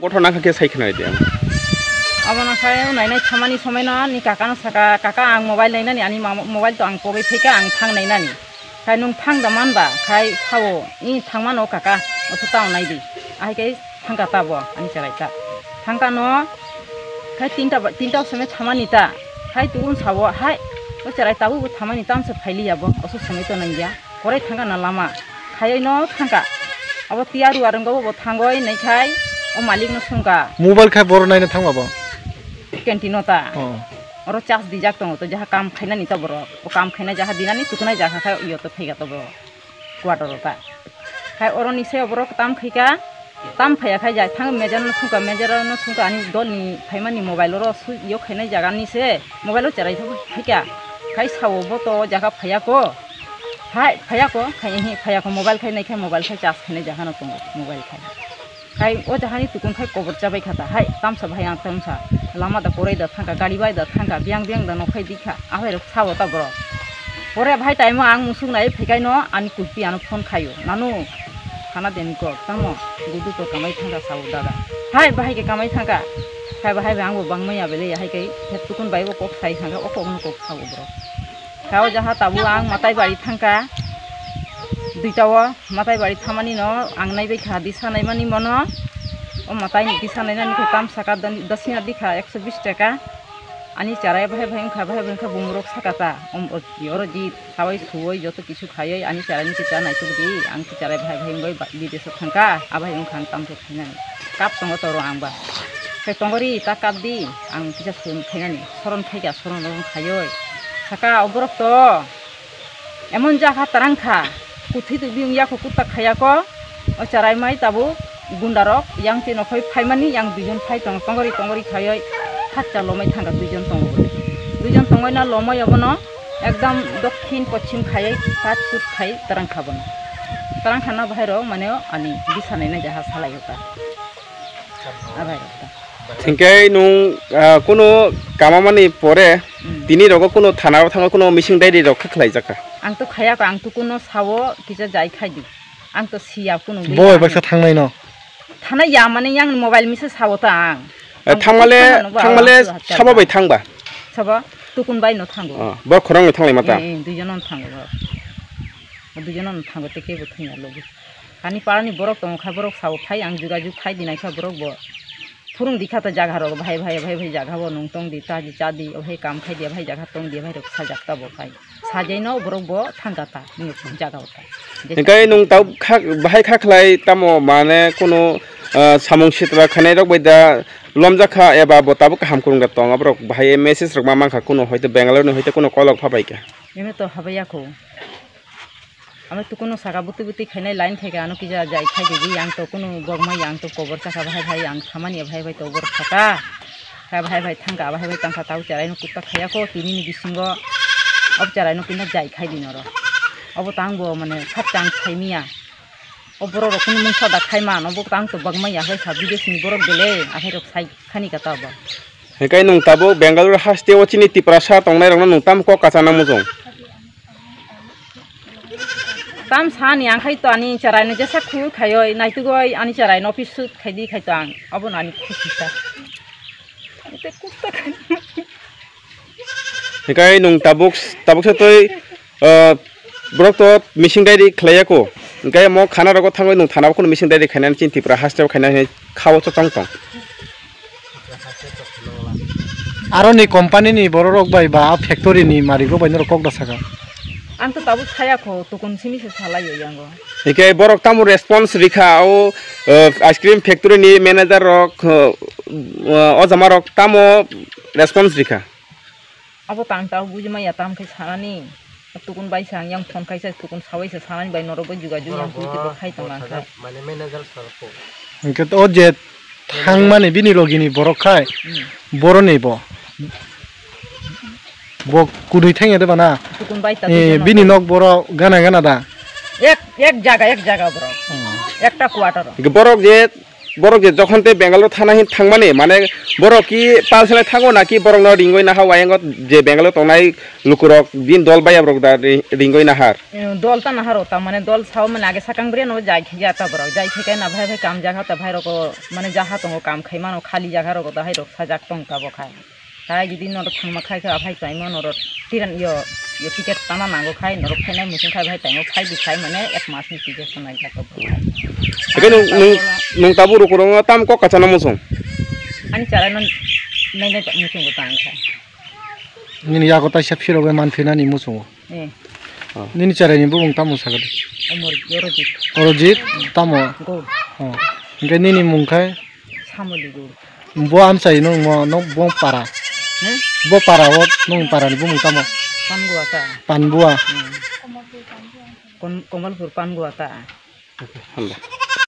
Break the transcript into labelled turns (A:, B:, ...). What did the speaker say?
A: ঘটনা কাকে সাইখানাই দিয়া
B: abang saya naik thamani somai na ni kakak ang mobile naik na ni ani mobile tu ang pobai fika ang thang naik na ni kai nung thang daman ba kai sawo ini thang mano kakak osu tau naik di ai kai thang kata bo ani cerai ta thang no kai tinta somai thamani ta kai tu un sawo hai o cerai tahu thamani tam se phaili abo osu somai to naik ya kore thang na lama kai no thang ka abo tiaru arang go bo thangoi naik kai o malik no sungka
C: mobile khai bor naik na thang ba
B: canteen होता और चास दी जात तो जहाँ काम खाना नहीं तो बरो वो काम खाना जहाँ दिना नहीं तुकना जहाँ खाए यो तो फेगा तो बरो क्वार्टर होता खाए और निसे बरो ताम खाइका ताम खाया खाई जाए थांग मेजर न सुका अनि दल नि फाइमानि मोबाइल रो यो खाना जगह नि से मोबाइल चराई तो खाइका खाई सावो बो तो जगह फाया को खाई को मोबाइल खाई नहीं खाई मोबाइल खाई चास खाने जगह न तो मोबाइल खाई खाई ओ जहानी तुकुन खाई कबर जाबाय खाता हाय ताम सा भाई आं ताम सा लामा दा परै दा थांका गाड़ी बाय दा थांका बियां दा नखै दिखा आबै साबो ता ब्रो परे भाई टाइम आं मुसुक नाय फेकाय न आनि कुपि आनो फोन खायो नानु खाना देनि को तामो गुदु तो कमाई थांका साबो दादा हाय भाई के कमाई थांका हाय भाई आंबो बांगमैया बेले हाय के तुकुन बायबो कक साइ थांका ओ कक न कक साबो ब्रो खाओ जहा ताबु आं माताय बाड़ी थांका दुइटाव माताय बाड़ी थामानि न आं नायबाय खा दिसा नायमानि मन ओ माताय दिसा नायनानि के ताम साका दसिना दिखा 120 टाका आनि चाराय भाई ओंखा बुमरक साकाता और जी सावै सुवै जतो किछु खायै आनि चारायनि के चा नायतो दि आं के चाराय भाई बै बिदेश थांका आबाय ओंखा ताम से खायनानि काप संग तरो आंबा के तंगरी ता काप दि आं किसा सुन खायनानि सरन खायगा सरन खायै साका अबरक तो एमन जाखा तारांखा कुथि तु बिंगिया को कुत्ता खाया को ओ चाराय माय ताबु गुंडारक yang ti नखै फाइमानि yang दुइजन फाइ तंगरी खायै हातचा लमै थांगा दुइजन तंगयना लमै अबन एकदम दक्षिण पश्चिम खायै पात कुत खाय तरंग खाबन तरंग खाना बाहेरो माने अनि बिसानायना जाहा सालायता आबायता
A: थिंकाय नु कोनो कामामानि परे दिनि रग कोनो थानाव थांगा कोनो मिसिं डायरि रग खखलाय जाका
B: आं तो खाया आं तो कोनो सावो किजा जाय खायदि आं तो सिया कोनो
C: बय बाक्सा थांनाय न
B: थाना या माने yang मोबाइल मिसे सावता आं
A: थांमाले साबाबाय थांबा
B: साबा तुकुन बाय न थांगो
A: बर खरंग थांलाय माता
B: दुइजन थांगो तेके बो थैना लोगो कानि पारानि बरक दं खा बरक साव फाय आं जुगाजु फाय दिनाय खा बरक बो फुरुं दिखा त जागा रो भाई जागा बो नंग तंग दि ताजि चादि ओहे काम खाय दिया भाई जागा तंग दिया भाई रक साजाकता बो फाय साजेनो बरक बो थांगाता नि जागा होता
A: निकाय नं ताव खा बाहाय खाखलाय तामो माने कोनो सामं सितरा खानाय रक बैदा लमजाखा एबा बताबो काम कुरुंगा तंग बरक बाहाय मेसेज रक मा माखा कोनो हयतो बेंगालुरु न हयतो कोनो कलक फाबायका
B: एमे तो हाबायाखौ आमे तो कोनो सागा बुति खानाय लाइन थायगा आनो कि जा जाय खाय दि आं तो कोनो गगमाय आं तो कबर साखा भाई आं खामानि भाई तो बर खाका भाई थांगा भाई तांखा ताव चाराय न कुत्ता खायाको तिनि बिसिंगो अब चाराय न किना जाय खाय दिन र अब तांगो माने खाचां खायमिया अबर रखुन मुंसा दा खायमा न बक तांग तो बगमाय भाई साबि देसनि बरक गेले आहाय रक साय खानि काता बा
A: हेकाय नं ताबो बेंगालुरु हास्ते वचिनि तिप्रासा तंनाय रंग नं ताम को काचाना मुजों ताम
B: सानि आं खाय तो आनि चाराय न जेसा खु खायै नायतुगय आनि चाराय न अफिस खायदि खायतो आं अब नानि खुसिता ते कुत्ता खाय
A: हेकाय नं ताबुक सतय ब्रक तो मिसिं डायरि खलायाको गाय म खाना रग थांगय नं थानाव कोनो मिसिं डायरि खायनानै चिन्तिफ्रा हास्टेव खायनानै खावो तो तंग
C: आरो नि कंपनी नि बर रक बाय बा फैक्टरी नि मारिगो बायनो रक दसागा
B: आं तो ताबु खायाखौ तो कोनसिनि से सालायो यांगो
A: हेकाय बरक तामु रेस्पॉन्स रिखा ओ आइसक्रीम फैक्टरी नि मैनेजर रक अजमा रक तामु रेस्पॉन्स रिखा
B: अब तांग ताव बुजमाया ताम खाय सानानि तुकुन बाय सांग yang phone खायसा तुकुन सावैसा सानानि बाय नरबो जुगाजु yang बुति खाय तंगा माने मैनेजर सरखौ
C: इनके तो जे थांग माने बिनि लगिनि बरक खाय बरनि बो बो कुदुइ थांगे दे बना
B: तुकुन बाय ता
C: बिनि नक बर गाना दा
B: एक जगह ब्रो एकटा क्वार्टर
A: बरक जे borok je jokhon te Bangalore thana hin thangmani mane borok ki palsele thango naki borok no ringoi na ha wayangot je Bangalore tongnai lukurok din dol baya borok da ringoi na har
B: দল তা নাহার তা মানে দল ছাও মানে আগে সাকাং ব্রে no যাই খেয়া তা বড় যাই থেকে না ভাই ভাই কাম জায়গা তা ভাই রক মানে যাহা তো কাম খাই মানো খালি জায়গা রক তা হাই রক সাজাক টংকা বখায় তাই যদি নর থাংমা খাই খা ভাই চাই মন নর তিরান ইয় টিকেট টানা নাগো খাই নর খাইনাই মুসিং খাই ভাই তাইও খাই দি খাই মানে এক মাস নি ticket সনাই জাতো
A: Eke nung tabu rukurong tam kok kacana musong.
B: ani cara non nai nai musing ko tang khai
C: Nini ya kota siap siro man fina ni musungo.
B: eh
C: Nini cara ni bung tamu sagade.
B: amor yorojit
C: Orojit tamu.
B: go
C: Oh. Ngai nini mungkai
B: samoli go
C: bo am sai no no bong para. Bo para wo nung para ni bung tamu.
B: pan go ata
C: Pan bua.
B: komalpur pan go ata
A: Hamba.